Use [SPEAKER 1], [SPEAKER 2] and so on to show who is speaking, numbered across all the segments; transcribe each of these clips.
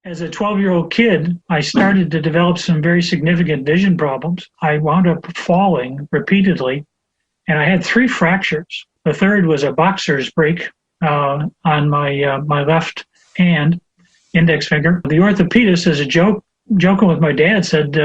[SPEAKER 1] As a 12-year-old kid, I started to develop some very significant vision problems. I wound up falling repeatedly, and I had 3 fractures. The third was a boxer's break on my left hand, index finger. The orthopedist, as a joking with my dad, said,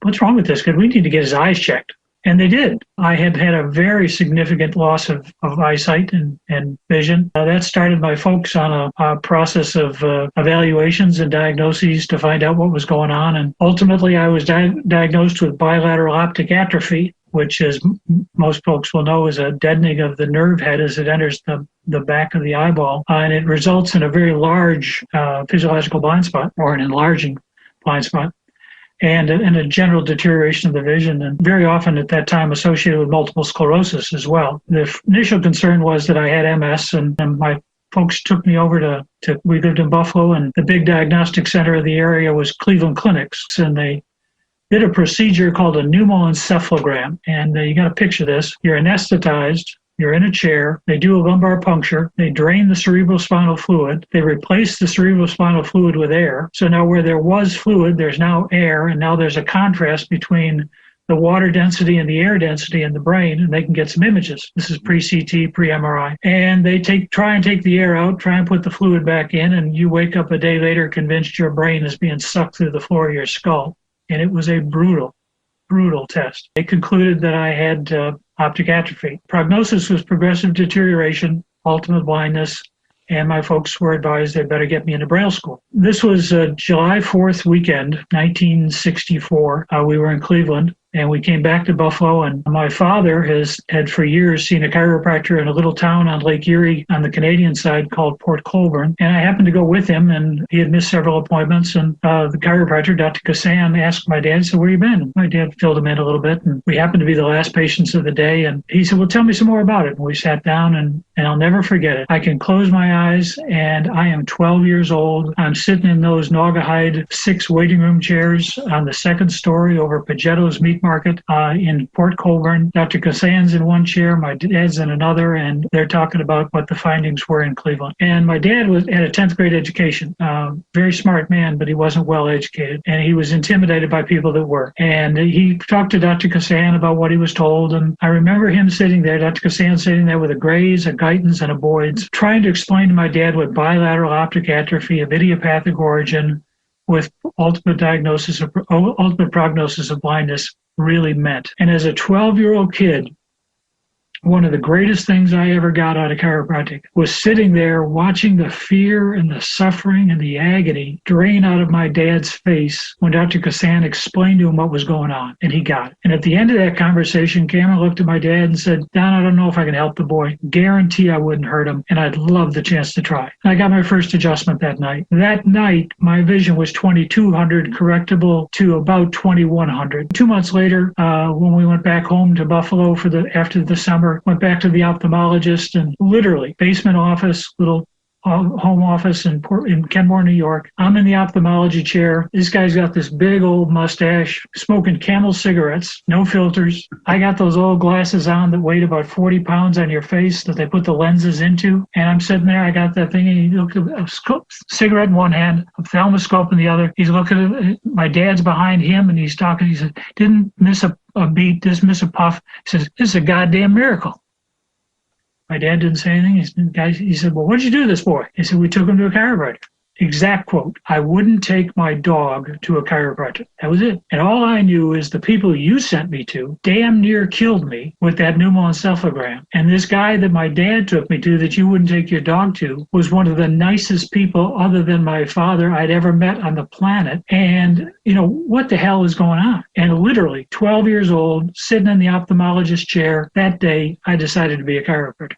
[SPEAKER 1] what's wrong with this kid? We need to get his eyes checked. And they did. I had had a very significant loss of eyesight and vision. That started my focus on a process of evaluations and diagnoses to find out what was going on. And ultimately, I was diagnosed with bilateral optic atrophy, which, as most folks will know, is a deadening of the nerve head as it enters the back of the eyeball. And it results in a very large physiological blind spot, or an enlarging blind spot, and a general deterioration of the vision, and very often at that time associated with multiple sclerosis as well. The initial concern was that I had MS, and my folks took me over we lived in Buffalo, and the big diagnostic center of the area was Cleveland Clinics, and they did a procedure called a pneumoencephalogram. And you got to picture this. You're anesthetized. You're in a chair. They do a lumbar puncture. They drain the cerebrospinal fluid. They replace the cerebrospinal fluid with air. So now where there was fluid, there's now air, and now there's a contrast between the water density and the air density in the brain, and they can get some images. This is pre-CT, pre-MRI. And they try and take the air out, try and put the fluid back in, and you wake up a day later convinced your brain is being sucked through the floor of your skull. And it was a brutal test. They concluded that I had optic atrophy. Prognosis was progressive deterioration, ultimate blindness, and my folks were advised they better get me into Braille school. This was July 4th weekend, 1964. We were in Cleveland, and we came back to Buffalo, and my father had for years seen a chiropractor in a little town on Lake Erie on the Canadian side called Port Colborne. And I happened to go with him, and he had missed several appointments. And the chiropractor, Dr. Kassan, asked my dad, said, "Where you been?" And my dad filled him in a little bit, and we happened to be the last patients of the day. And he said, "Well, tell me some more about it." And we sat down, and I'll never forget it. I can close my eyes, and I am 12 years old. I'm sitting in those Naugahyde 6 waiting room chairs on the 2nd story over Pagetto's Meat Market in Port Colborne. Dr. Kassan's in one chair, my dad's in another, and they're talking about what the findings were in Cleveland. And my dad had a 10th grade education, very smart man, but he wasn't well educated, and he was intimidated by people that were. And he talked to Dr. Kassan about what he was told, and I remember him sitting there, Dr. Kassan sitting there with a Gray's, a Guyton's, and a Boyd's, trying to explain to my dad what bilateral optic atrophy of idiopathic origin with ultimate prognosis of blindness really meant. And as a 12-year-old kid, one of the greatest things I ever got out of chiropractic was sitting there watching the fear and the suffering and the agony drain out of my dad's face when Dr. Kassan explained to him what was going on, and he got it. And at the end of that conversation, Cameron looked at my dad and said, "Don, I don't know if I can help the boy. Guarantee I wouldn't hurt him, and I'd love the chance to try." And I got my first adjustment that night. That night, my vision was 2200 correctable to about 2100. 2 months later, when we went back home to Buffalo after the summer, went back to the ophthalmologist, and literally basement office, little home office in Kenmore, New York. I'm in the ophthalmology chair. This guy's got this big old mustache, smoking Camel cigarettes, no filters. I got those old glasses on that weighed about 40 pounds on your face that they put the lenses into. And I'm sitting there, I got that thing, and he looked at a cigarette in one hand, a ophthalmoscope in the other. He's looking at it. My dad's behind him, and he's talking. He said, "Didn't miss a beat, didn't miss a puff." He says, "This is a goddamn miracle." My dad didn't say anything. He said, "Well, what did you do to this boy?" He said, "We took him to a chiropractor." Exact quote. "I wouldn't take my dog to a chiropractor." That was it. And all I knew is the people you sent me to damn near killed me with that pneumoencephalogram. And this guy that my dad took me to that you wouldn't take your dog to was one of the nicest people other than my father I'd ever met on the planet. And, what the hell is going on? And literally 12 years old, sitting in the ophthalmologist chair, that day I decided to be a chiropractor.